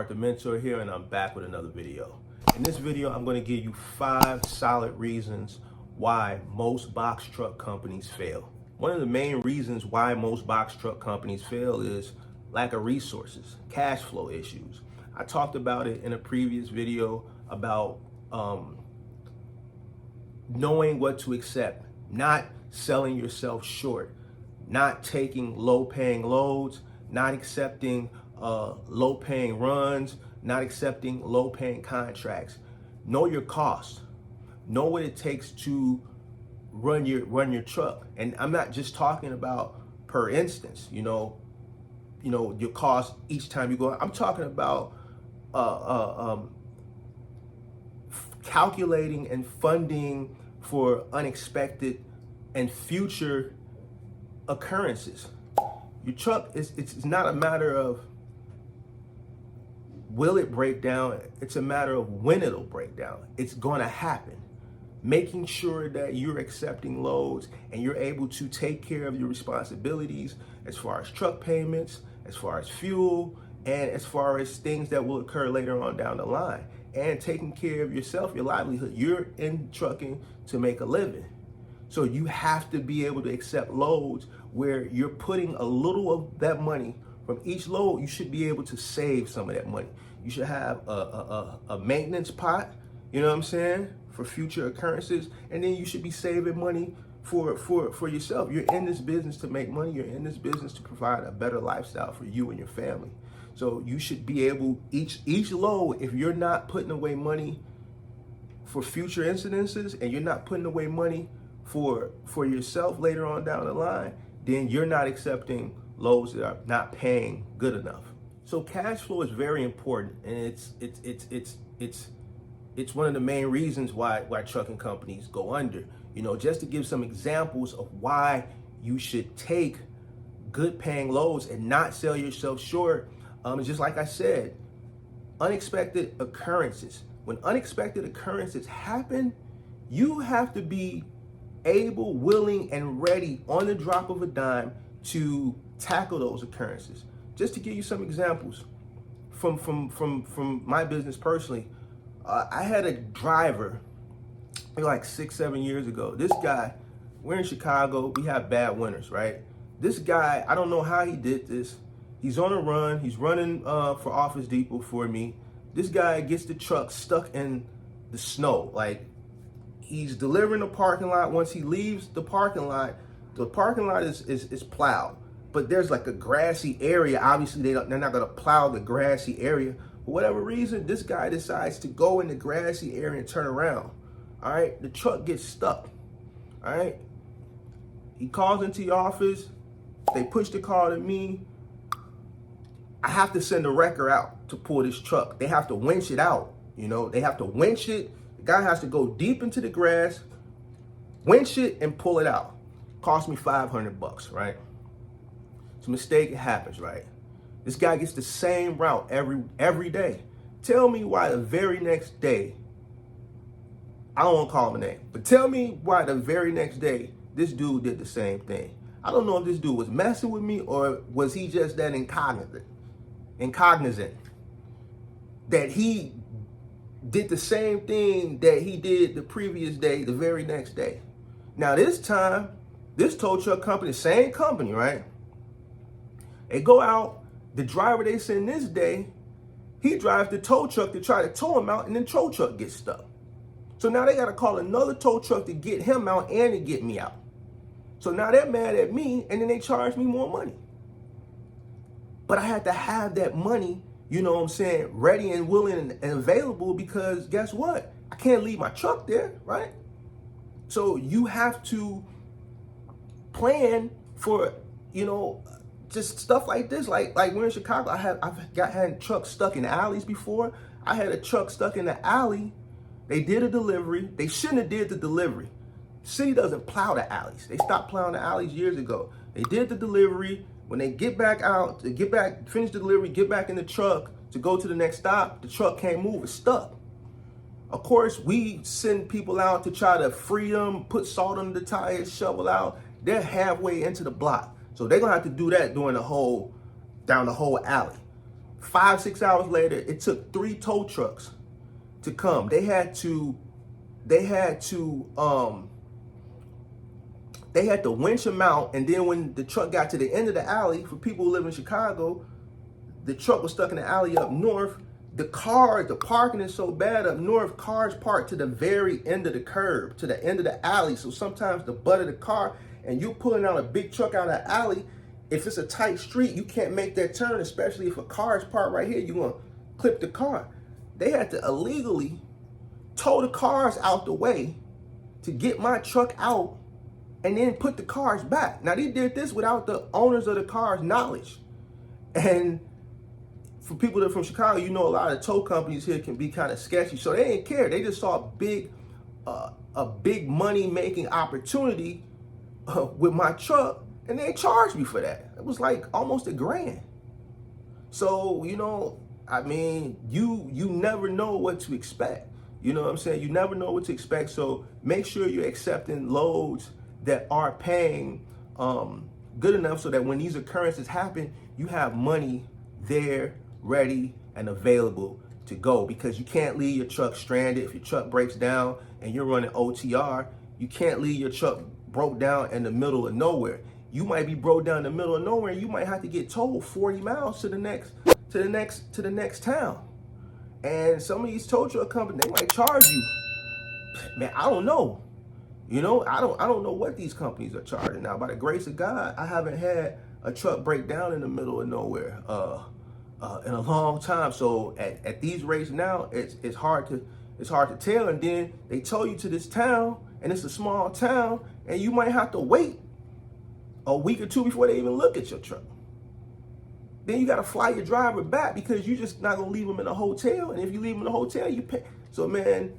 the Mentor here, and I'm back with another video. In this video, I'm going to give you 5 solid reasons why most box truck companies fail. One of the main reasons why most box truck companies fail is lack of resources, cash flow issues. I talked about it in a previous video about knowing what to accept, not selling yourself short, not taking low-paying loads, not accepting low-paying runs, not accepting low-paying contracts. Know your costs. Know what it takes to run your truck. And I'm not just talking about per instance, your cost each time you go. I'm talking about calculating and funding for unexpected and future occurrences. Your truck it's not a matter of will it break down, it's a matter of when it'll break down. It's going to happen. Making sure that you're accepting loads and you're able to take care of your responsibilities as far as truck payments, as far as fuel, and as far as things that will occur later on down the line. And taking care of yourself, your livelihood. You're in trucking to make a living. So you have to be able to accept loads where you're putting a little of that money from each load. You should be able to save some of that money. You should have a maintenance pot, you know what I'm saying, for future occurrences. And then you should be saving money for yourself. You're in this business to make money. You're in this business to provide a better lifestyle for you and your family. So you should be able, each load, if you're not putting away money for future incidences and you're not putting away money for yourself later on down the line, then you're not accepting loads that are not paying good enough. So cash flow is very important, and it's one of the main reasons why trucking companies go under. Just to give some examples of why you should take good paying loads and not sell yourself short. It's just like I said, unexpected occurrences. When unexpected occurrences happen, you have to be able, willing, and ready on the drop of a dime to tackle those occurrences. Just to give you some examples from my business personally, I had a driver like 6-7 years ago. This guy, we're in Chicago, we have bad winters, right? This guy, I don't know how he did this. He's on a run. He's running for Office Depot for me. This guy gets the truck stuck in the snow. Like, he's delivering the parking lot. Once he leaves the parking lot is plowed. But there's like a grassy area. Obviously, they're not going to plow the grassy area. For whatever reason, this guy decides to go in the grassy area and turn around. All right? The truck gets stuck. All right? He calls into the office. They push the call to me. I have to send a wrecker out to pull this truck. They have to winch it out. They have to winch it. The guy has to go deep into the grass, winch it, and pull it out. Cost me $500, right? It's a mistake. It happens, right? This guy gets the same route every day. Tell me why the very next day, I don't want to call him a name, but tell me why the very next day this dude did the same thing. I don't know if this dude was messing with me or was he just that incognizant that he did the same thing that he did the previous day, the very next day. Now this time, this tow truck company, same company, right? They go out, the driver they send this day, he drives the tow truck to try to tow him out, and then tow truck gets stuck. So now they got to call another tow truck to get him out and to get me out. So now they're mad at me, and then they charge me more money. But I had to have that money, ready and willing and available, because guess what? I can't leave my truck there, right? So you have to plan for, just stuff like this. Like we're in Chicago, I've had trucks stuck in alleys before. I had a truck stuck in the alley. They did a delivery. They shouldn't have did the delivery. City doesn't plow the alleys. They stopped plowing the alleys years ago. They did the delivery. When they get back out, finish the delivery, get back in the truck to go to the next stop, the truck can't move, it's stuck. Of course, we send people out to try to free them, put salt under the tires, shovel out. They're halfway into the block. So they're gonna have to do that down the whole alley. 5-6 hours later, it took 3 tow trucks to come. They had to winch them out, and then when the truck got to the end of the alley, for people who live in Chicago, the truck was stuck in the alley up north. The parking is so bad up north, cars park to the very end of the curb, to the end of the alley. So sometimes the butt of the car, and you're pulling out a big truck out of the alley, if it's a tight street, you can't make that turn, especially if a car is parked right here, you're gonna clip the car. They had to illegally tow the cars out the way to get my truck out and then put the cars back. Now, they did this without the owners of the cars' knowledge. And for people that are from Chicago, you know, a lot of tow companies here can be kind of sketchy. So they didn't care. They just saw a big money-making opportunity with my truck, and they charged me for that. It was like almost $1,000. So, you know, I mean, you never know what to expect. You know what I'm saying? You never know what to expect. So make sure you're accepting loads that are paying good enough so that when these occurrences happen, you have money there, ready and available to go, because you can't leave your truck stranded. If your truck breaks down and you're running OTR, you can't leave your truck broke down in the middle of nowhere. You might be broke down in the middle of nowhere, and you might have to get towed 40 miles to the next town. And some of these tow truck companies, they might charge you. Man, I don't know. You know, I don't know what these companies are charging now. By the grace of God, I haven't had a truck break down in the middle of nowhere in a long time. So at these rates now, it's hard to tell. And then they tow you to this town, and it's a small town, and you might have to wait a week or two before they even look at your truck. Then you got to fly your driver back, because you're just not going to leave them in a hotel. And if you leave them in a hotel, you pay. So, man,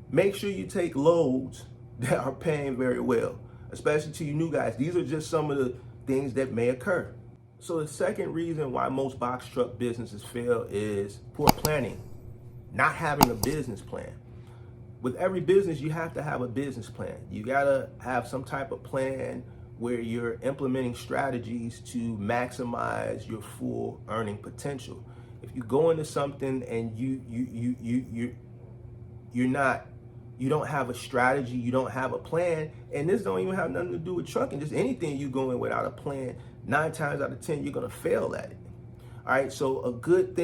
make sure you take loads that are paying very well, especially to you new guys. These are just some of the things that may occur. So the second reason why most box truck businesses fail is poor planning, not having a business plan. With every business, you have to have a business plan. You got to have some type of plan where you're implementing strategies to maximize your full earning potential. If you go into something and you don't have a strategy, you don't have a plan, and this don't even have nothing to do with trucking, just anything you go in without a plan, 9 times out of 10, you're gonna fail at it. All right, so a good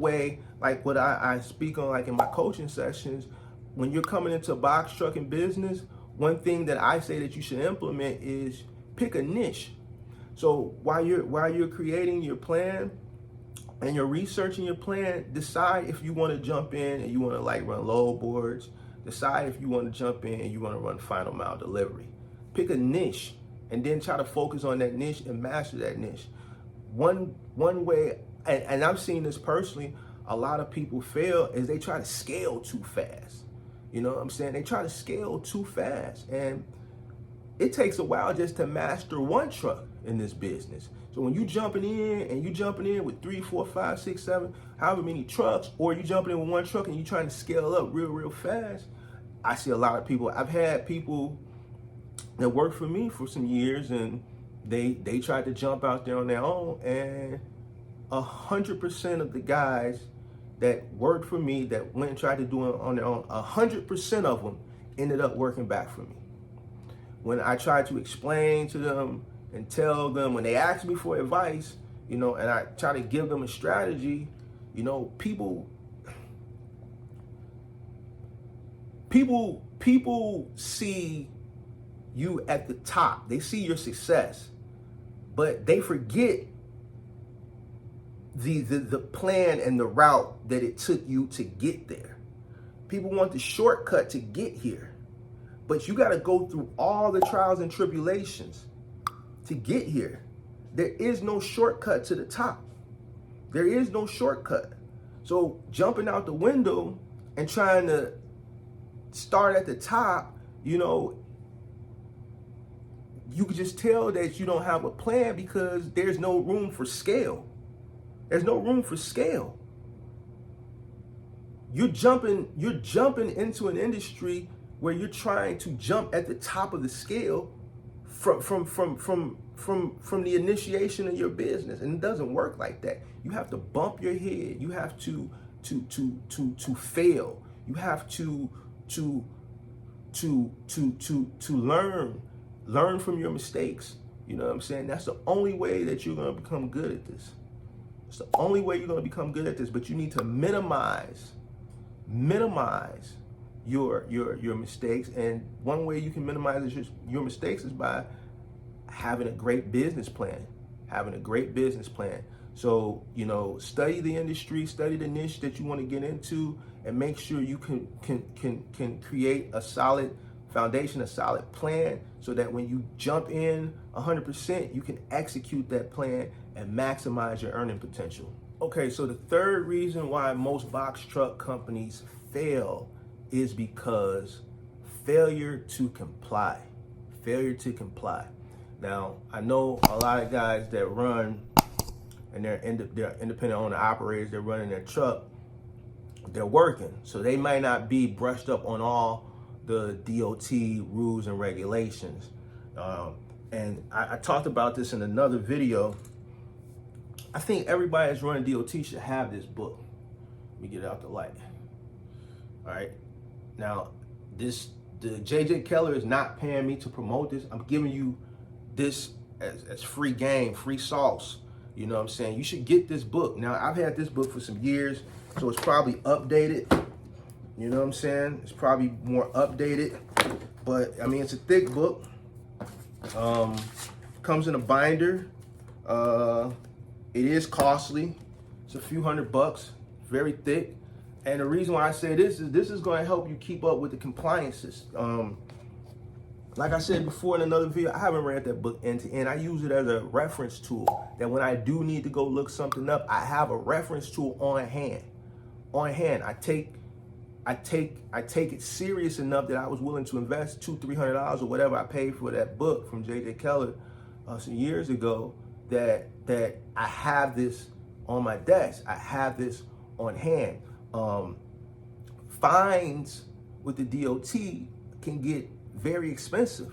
way, like what I speak on, like in my coaching sessions, when you're coming into box trucking business, one thing that I say that you should implement is pick a niche. So while you're creating your plan and you're researching your plan, decide if you want to jump in and you want to like run load boards. Decide if you want to jump in and you want to run final mile delivery. Pick a niche and then try to focus on that niche and master that niche. One way, and I've seen this personally, a lot of people fail is they try to scale too fast. You know what I'm saying? They try to scale too fast, and it takes a while just to master one truck in this business. So when you jumping in with 3, 4, 5, 6, 7, however many trucks, or you jumping in with one truck and you trying to scale up real fast, I see a lot of people. I've had people that worked for me for some years, and they tried to jump out there on their own, and 100% of the guys that worked for me that went and tried to do it on their own, 100% of them ended up working back for me. When I tried to explain to them and tell them, when they asked me for advice, you know, and I try to give them a strategy, you know, people see you at the top. They see your success, but they forget the plan and the route that it took you to get there. People want the shortcut to get here, but you got to go through all the trials and tribulations to get here. There is no shortcut to the top. There is no shortcut. So jumping out the window and trying to start at the top, you know, you could just tell that you don't have a plan, because there's no room for scale. There's no room for scale. You're jumping into an industry where you're trying to jump at the top of the scale from from the initiation of your business, and it doesn't work like that. You have to bump your head. You have to fail. You have to learn from your mistakes. You know what I'm saying? That's the only way that you're going to become good at this. It's the only way you're going to become good at this. But you need to minimize your mistakes. And one way you can minimize your mistakes is by having a great business plan. So, you know, study the industry, study the niche that you want to get into, and make sure you can create a solid foundation, a solid plan, so that when you jump in 100%, you can execute that plan and maximize your earning potential. Okay, so the third reason why most box truck companies fail is because failure to comply. Now, I know a lot of guys that run, and they're independent owner operators, they're running their truck, they're working. So they might not be brushed up on all the DOT rules and regulations. And I talked about this in another video. I think everybody that's running DOT should have this book. Let me get it out the light. All right. Now, the JJ Keller is not paying me to promote this. I'm giving you this as free game, free sauce. You know what I'm saying? You should get this book. Now, I've had this book for some years, so it's probably updated. You know what I'm saying? It's probably more updated, but I mean, it's a thick book. Comes in a binder. It is costly. It's a few $100, very thick. And the reason why I say this is going to help you keep up with the compliances. Like I said before in another video, I haven't read that book end to end. I use it as a reference tool, that when I do need to go look something up, I have a reference tool on hand. I take it serious enough that I was willing to invest $200-300 or whatever I paid for that book from JJ Keller some years ago, that I have this on my desk. I have this on hand. Fines with the DOT can get very expensive.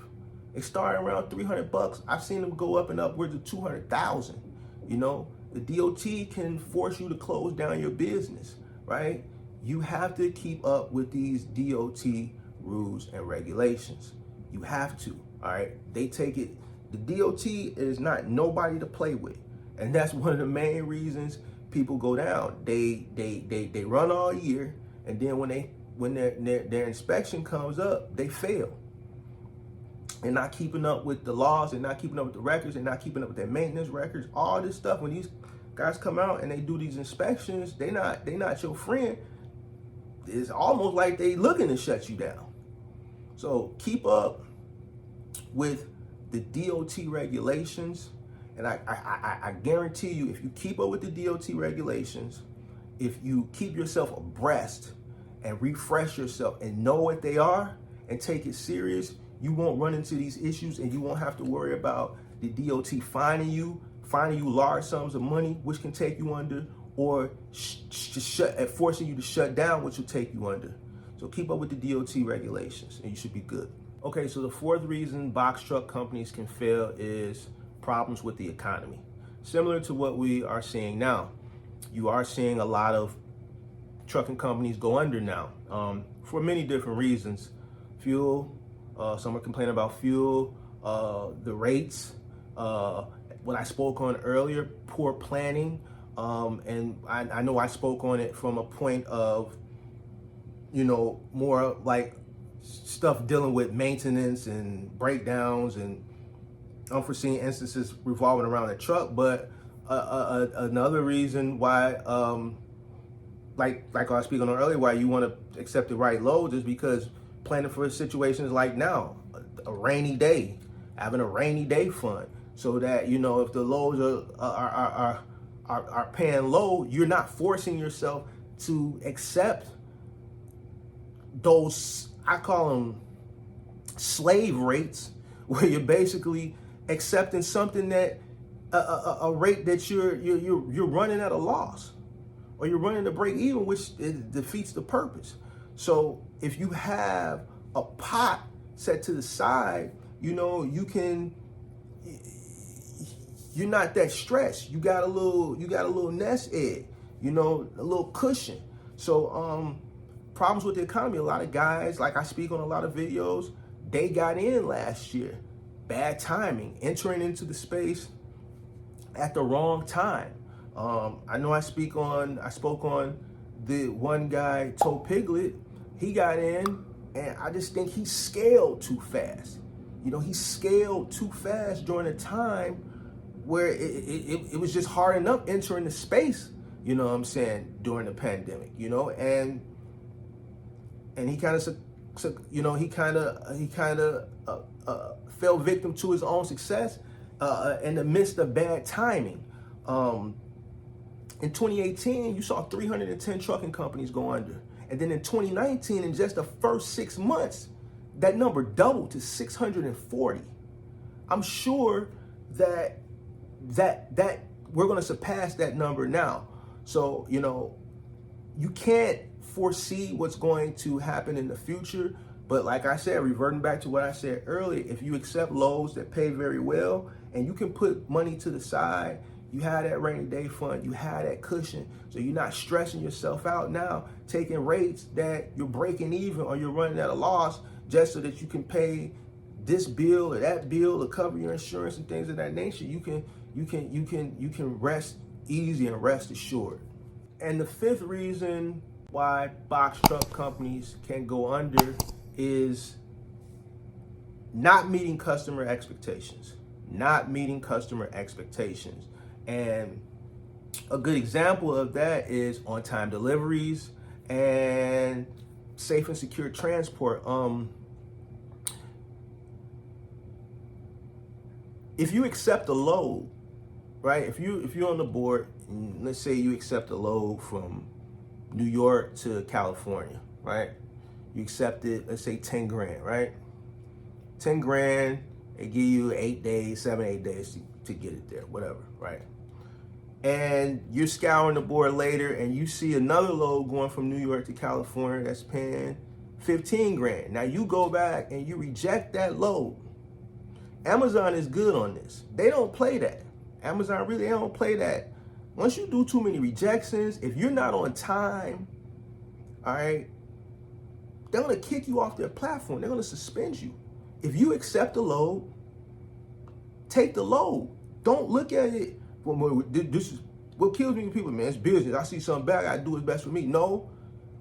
They start around $300. I've seen them go up and upwards of 200,000. You know, the DOT can force you to close down your business, right? You have to keep up with these DOT rules and regulations. You have to, all right? They take it, the DOT is not nobody to play with. And that's one of the main reasons people go down. They run all year, and then when their inspection comes up, they fail. They're not keeping up with the laws, they're not keeping up with the records, they're not keeping up with their maintenance records, all this stuff. When these guys come out and they do these inspections, they not your friend. It's almost like they looking to shut you down. So keep up with the DOT regulations, and I guarantee you, if you keep up with the DOT regulations, if you keep yourself abreast and refresh yourself and know what they are and take it serious, you won't run into these issues, and you won't have to worry about the DOT finding you large sums of money, which can take you under, or forcing you to shut down, which will take you under. So keep up with the DOT regulations, and you should be good. Okay, so the fourth reason box truck companies can fail is problems with the economy. Similar to what we are seeing now. You are seeing a lot of trucking companies go under now, for many different reasons. Fuel, some are complaining about fuel, the rates, what I spoke on earlier, poor planning. And I know I spoke on it from a point of, you know, more like stuff dealing with maintenance and breakdowns and unforeseen instances revolving around the truck. But another reason why, like I was speaking on earlier, why you want to accept the right loads is because planning for situations like now, a rainy day, having a rainy day fund, so that, you know, if the loads are paying low, you're not forcing yourself to accept those, I call them slave rates, where you're basically accepting something that a rate that you're running at a loss, or you're running to break even, which it defeats the purpose. So if you have a pot set to the side, you know, you can you're not that stressed. You got a little nest egg, a little cushion. So problems with the economy, a lot of guys, like I speak on a lot of videos, they got in last year. Bad timing, entering into the space at the wrong time. I know I spoke on the one guy, Toe Piglet. He got in, and I just think he scaled too fast. He scaled too fast during a time where it was just hard enough entering the space, during the pandemic, and he kind of fell victim to his own success in the midst of bad timing. In 2018, you saw 310 trucking companies go under. And then in 2019, in just the first 6 months, that number doubled to 640. I'm sure that we're going to surpass that number now. So, you can't foresee what's going to happen in the future. But like I said, reverting back to what I said earlier, if you accept loads that pay very well and you can put money to the side, you have that rainy day fund, you have that cushion, so you're not stressing yourself out now, taking rates that you're breaking even or you're running at a loss just so that you can pay this bill or that bill or cover your insurance and things of that nature. You can rest easy and rest assured. And the fifth reason why box truck companies can go under is not meeting customer expectations. And a good example of that is on-time deliveries and safe and secure transport. If you accept a load, right? If you're on the board, and let's say you accept a load from New York to California, right? You accept it, let's say 10 grand, right? 10 grand, they give you 8 days, 8 days to get it there, whatever, right? And you're scouring the board later and you see another load going from New York to California that's paying 15 grand. Now you go back and you reject that load. Amazon is good on this. They don't play that. Amazon really, they don't play that. Once you do too many rejections, if you're not on time, all right, they're gonna kick you off their platform. They're gonna suspend you. If you accept the load, take the load. Don't look at it. This is what kills me with people, man. It's business. I see something bad, I gotta do what's best for me. No,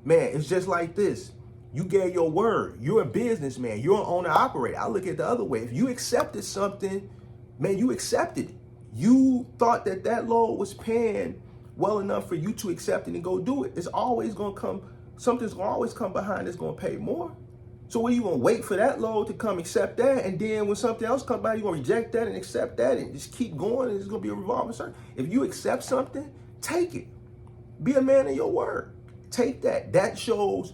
man, it's just like this. You gave your word. You're a businessman. You're an owner operator. I look at it the other way. If you accepted something, man, you accepted it. You thought that load was paying well enough for you to accept it and go do it. It's always gonna come. Something's gonna always come behind that's gonna pay more. So what are you gonna wait for that load to come accept that, and then when something else comes by, you're gonna reject that and accept that and just keep going, and it's gonna be a revolving circle. If you accept something, take it. Be a man of your word. Take that. That shows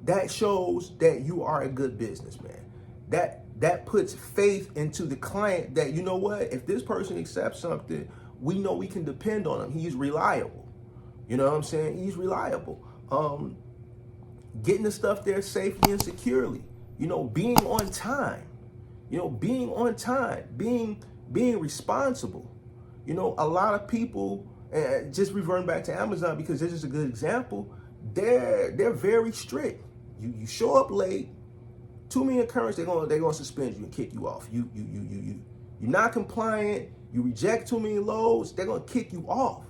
that you are a good businessman. That puts faith into the client that, you know what, if this person accepts something, we know we can depend on him. He's reliable. You know what I'm saying? He's reliable. Getting the stuff there safely and securely, being on time, being responsible. A lot of people, just reverting back to Amazon because this is a good example, they're very strict. You show up late, too many occurrences, they're gonna suspend you and kick you off. You're not compliant, you reject too many loads, they're gonna kick you off.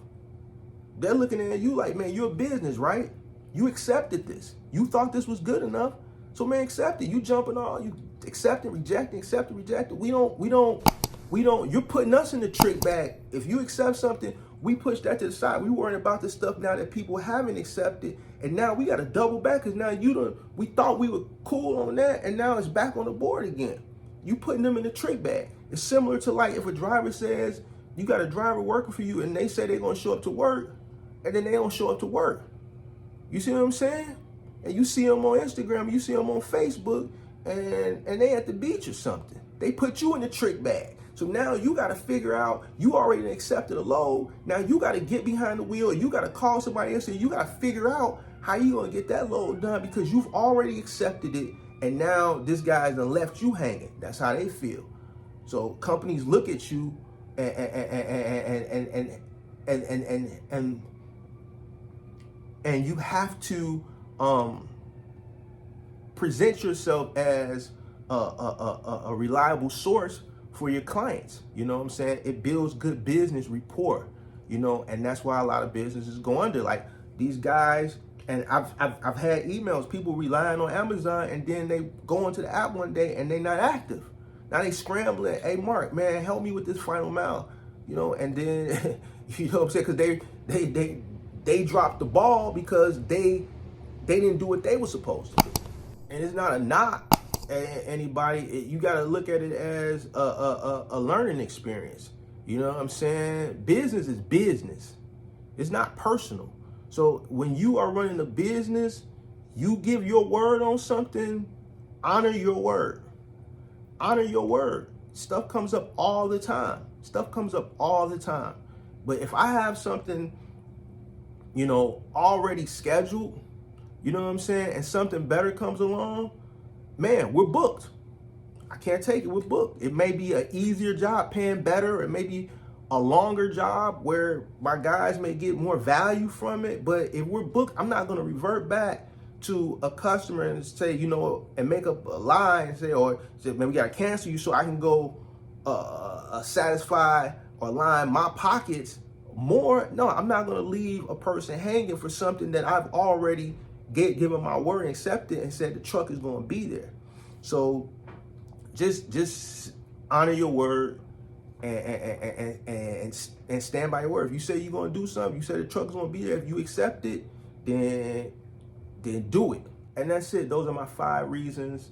They're looking at you like, man, you're a business, right? You accepted this. You thought this was good enough. So man, accept it. You jumping on, you accept it, reject it, accept it, reject it. We don't, you're putting us in the trick bag. If you accept something, we push that to the side. We worrying about the stuff now that people haven't accepted. And now we got to double back because now we thought we were cool on that. And now it's back on the board again. You putting them in the trick bag. It's similar to like if a driver says you got a driver working for you and they say they're going to show up to work and then they don't show up to work. You see what I'm saying? And you see them on Instagram, you see them on Facebook, and they at the beach or something. They put you in the trick bag. So now you got to figure out, you already accepted a load. Now you got to get behind the wheel. You got to call somebody else. You got to figure out how you going to get that load done because you've already accepted it. And now this guy's done left you hanging. That's how they feel. So companies look at you and you have to present yourself as a reliable source for your clients. You know what I'm saying? It builds good business rapport, you know, and that's why a lot of businesses go under. Like these guys, and I've had emails, people relying on Amazon, and then they go into the app one day and they're not active. Now they scrambling, hey Mark, man, help me with this final mile, you know, and then you know what I'm saying? Because they dropped the ball because they didn't do what they were supposed to do. And it's not a knock at anybody. You got to look at it as a learning experience. You know what I'm saying? Business is business. It's not personal. So when you are running a business, you give your word on something, honor your word. Honor your word. Stuff comes up all the time. Stuff comes up all the time. But if I have something, you know, already scheduled, you know what I'm saying, and something better comes along, man, we're booked. I can't take it, we're booked. It may be an easier job, paying better, it may be a longer job where my guys may get more value from it, but if we're booked, I'm not gonna revert back to a customer and say, you know, and make up a lie and say, or say, man, we gotta cancel you so I can go satisfy or line my pockets more. No, I'm not gonna leave a person hanging for something that I've already given my word and accepted and said the truck is gonna be there. So just honor your word and stand by your word. If you say you're gonna do something, you say the truck is gonna be there, if you accept it, then do it. And that's it. Those are my 5 reasons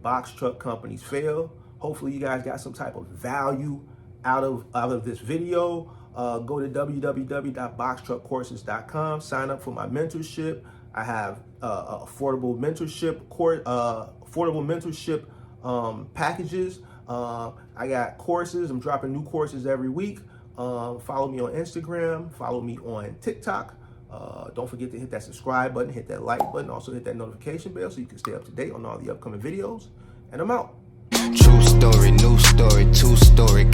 box truck companies fail. Hopefully you guys got some type of value out of this video. Go to www.boxtruckcourses.com, sign up for my mentorship. I have affordable mentorship packages. I got courses. I'm dropping new courses every week. Follow me on Instagram. Follow me on TikTok. Don't forget to hit that subscribe button, hit that like button, also hit that notification bell so you can stay up to date on all the upcoming videos. And I'm out. True story, new story, 2-story.